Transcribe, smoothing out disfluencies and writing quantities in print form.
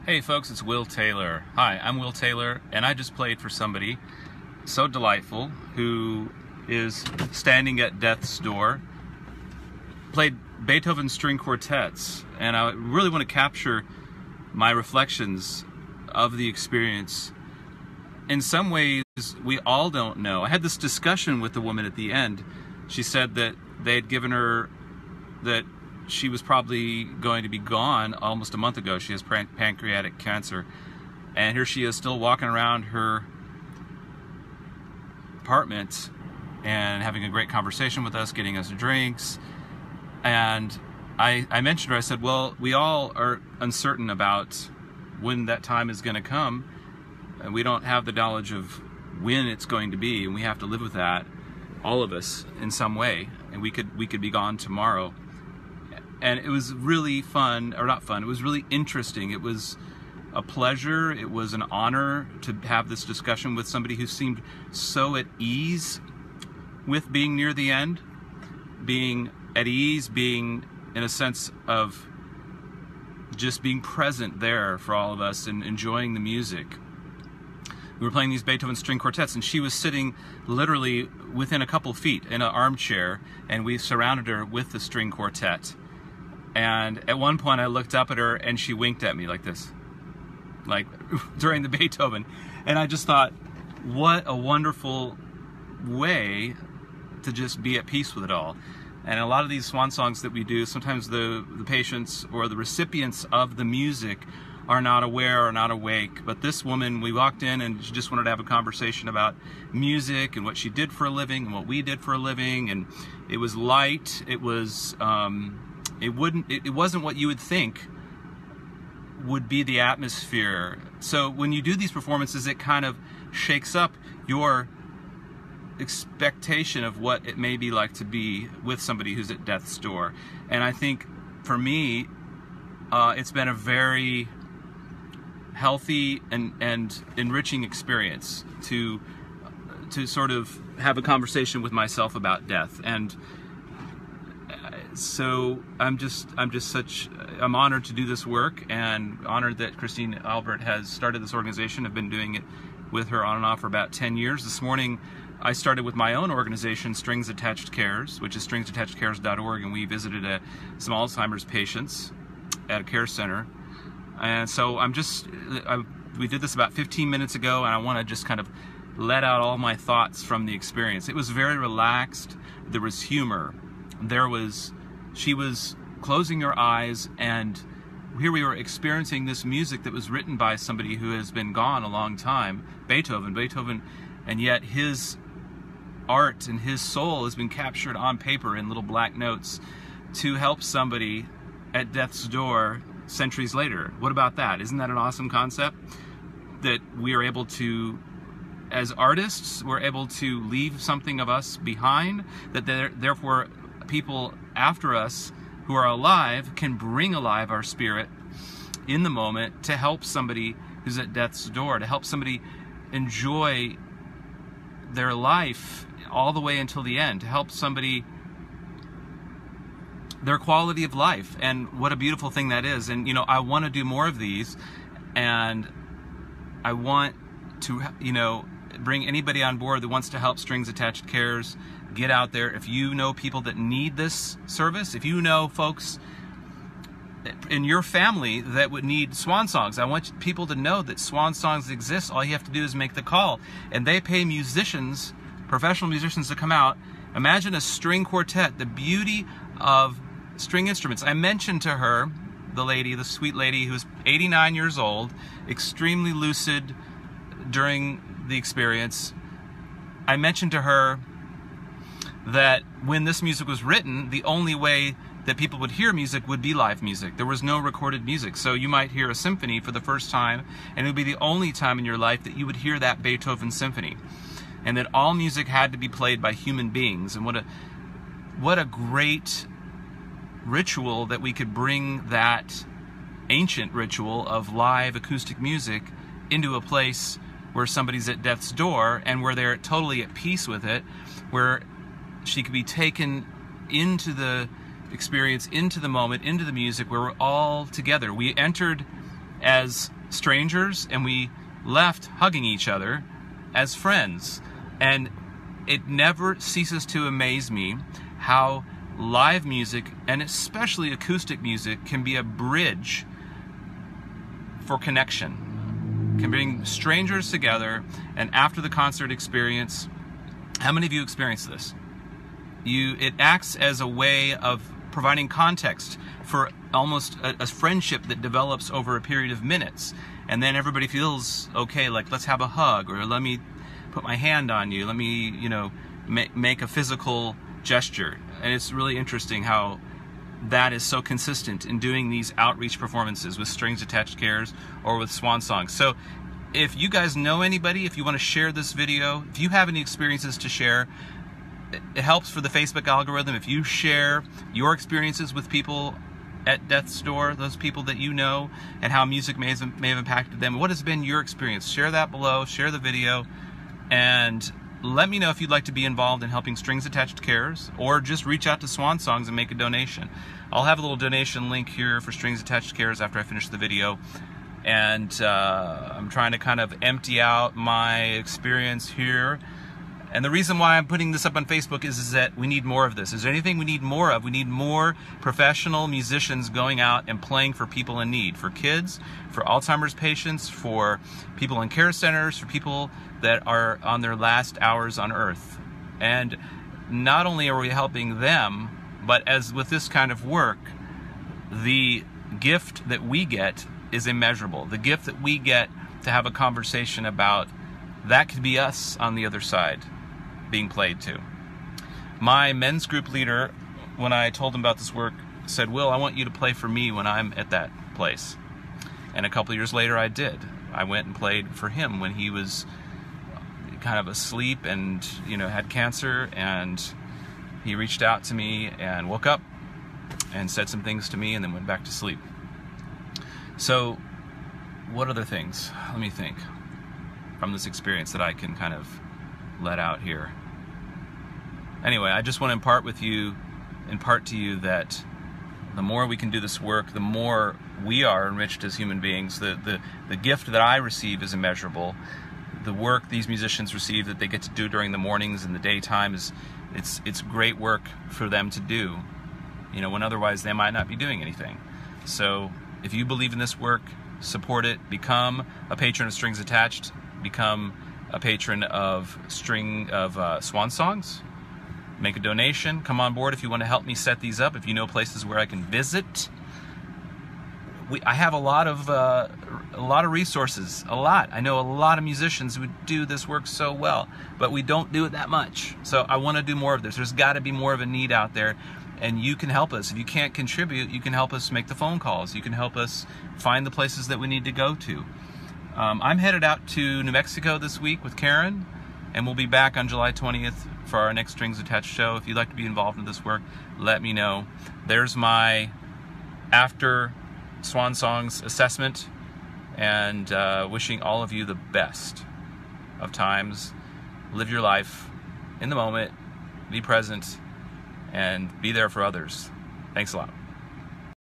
Hey folks, it's Will Taylor. Hi, I'm Will Taylor, and I just played for somebody so delightful who is standing at death's door. Played Beethoven string quartets, and I really want to capture my reflections of the experience. In some ways, we all don't know. I had this discussion with the woman at the end. She said that they had given her that she was probably going to be gone almost a month ago. She has pancreatic cancer, and here she is still walking around her apartment and having a great conversation with us, getting us drinks. And I mentioned to her, I said, well, we all are uncertain about when that time is going to come, and we don't have the knowledge of when it's going to be, and we have to live with that, all of us, in some way. And we could be gone tomorrow. And it was really fun, or not fun, it was really interesting. It was a pleasure, it was an honor to have this discussion with somebody who seemed so at ease with being near the end, being at ease, being in a sense of just being present there for all of us and enjoying the music. We were playing these Beethoven string quartets, and she was sitting literally within a couple feet in an armchair, and we surrounded her with the string quartet. And at one point I looked up at her and she winked at me like this, like during the Beethoven. And I just thought, what a wonderful way to just be at peace with it all. And a lot of these swan songs that we do, sometimes the patients or the recipients of the music are not aware or not awake. But this woman, we walked in and she just wanted to have a conversation about music and what she did for a living and what we did for a living. And it was light, it was... It wasn't what you would think would be the atmosphere. So when you do these performances, it kind of shakes up your expectation of what it may be like to be with somebody who's at death's door. And I think for me, it's been a very healthy and enriching experience to sort of have a conversation with myself about death. And so I'm honored to do this work, and honored that Christine Albert has started this organization. I've been doing it with her on and off for about 10 years. This morning I started with my own organization, Strings Attached Cares, which is stringsattachedcares.org, and we visited some Alzheimer's patients at a care center. And so we did this about 15 minutes ago, and I want to just kind of let out all my thoughts from the experience. It was very relaxed. There was humor. She was closing her eyes, and here we were experiencing this music that was written by somebody who has been gone a long time, Beethoven, and yet his art and his soul has been captured on paper in little black notes to help somebody at death's door centuries later. What about that? Isn't that an awesome concept? That we are able to, as artists, we're able to leave something of us behind, that therefore people after us who are alive can bring alive our spirit in the moment to help somebody who's at death's door, to help somebody enjoy their life all the way until the end, to help somebody their quality of life. And what a beautiful thing that is. And you know, I want to do more of these, and I want to, you know, bring anybody on board that wants to help Strings Attached Cares. Get out there. If you know people that need this service, if you know folks in your family that would need swan songs, I want people to know that swan songs exist. All you have to do is make the call, and they pay musicians, professional musicians, to come out. Imagine a string quartet, the beauty of string instruments. I mentioned to her, the sweet lady who's 89 years old, extremely lucid during the experience. I mentioned to her that when this music was written, the only way that people would hear music would be live music. There was no recorded music. So you might hear a symphony for the first time, and it would be the only time in your life that you would hear that Beethoven symphony. And that all music had to be played by human beings. And what a great ritual that we could bring that ancient ritual of live acoustic music into a place where somebody's at death's door and where they're totally at peace with it, where she could be taken into the experience, into the moment, into the music, where we're all together. We entered as strangers, and we left hugging each other as friends. And it never ceases to amaze me how live music, and especially acoustic music, can be a bridge for connection, can bring strangers together. And after the concert experience, how many of you experienced this? It acts as a way of providing context for almost a friendship that develops over a period of minutes, and then everybody feels okay, like let's have a hug, or let me put my hand on you, let me, you know, make a physical gesture. And it's really interesting how that is so consistent in doing these outreach performances with Strings Attached Cares or with Swan Songs. So if you guys know anybody, if you want to share this video, if you have any experiences to share, it helps for the Facebook algorithm if you share your experiences with people at death's door, those people that you know, and how music may have impacted them. What has been your experience? Share that below, share the video, and let me know if you'd like to be involved in helping Strings Attached Cares, or just reach out to Swan Songs and make a donation. I'll have a little donation link here for Strings Attached Cares after I finish the video. And I'm trying to kind of empty out my experience here. And the reason why I'm putting this up on Facebook is that we need more of this. Is there anything we need more of? We need more professional musicians going out and playing for people in need, for kids, for Alzheimer's patients, for people in care centers, for people that are on their last hours on earth. And not only are we helping them, but as with this kind of work, the gift that we get is immeasurable. The gift that we get to have a conversation about, that could be us on the other side being played to. My men's group leader, when I told him about this work, said, "Will, I want you to play for me when I'm at that place." And a couple of years later I did. I went and played for him when he was kind of asleep and, you know, had cancer, and he reached out to me and woke up and said some things to me and then went back to sleep. So what other things, let me think, from this experience that I can kind of let out here? Anyway, I just want to impart to you that the more we can do this work, the more we are enriched as human beings. The gift that I receive is immeasurable. The work these musicians receive that they get to do during the mornings and the daytime it's great work for them to do, you know, when otherwise they might not be doing anything. So if you believe in this work, support it. Become a patron of Strings Attached. Become a patron of Swan Songs. Make a donation. Come on board if you want to help me set these up. If you know places where I can visit, I have a lot of resources. I know a lot of musicians who do this work so well, but we don't do it that much. So I want to do more of this. There's got to be more of a need out there, and you can help us. If you can't contribute, you can help us make the phone calls. You can help us find the places that we need to go to. I'm headed out to New Mexico this week with Karen, and we'll be back on July 20th for our next Strings Attached show. If you'd like to be involved in this work, let me know. There's my after Swan Songs assessment, and wishing all of you the best of times. Live your life in the moment, be present, and be there for others. Thanks a lot.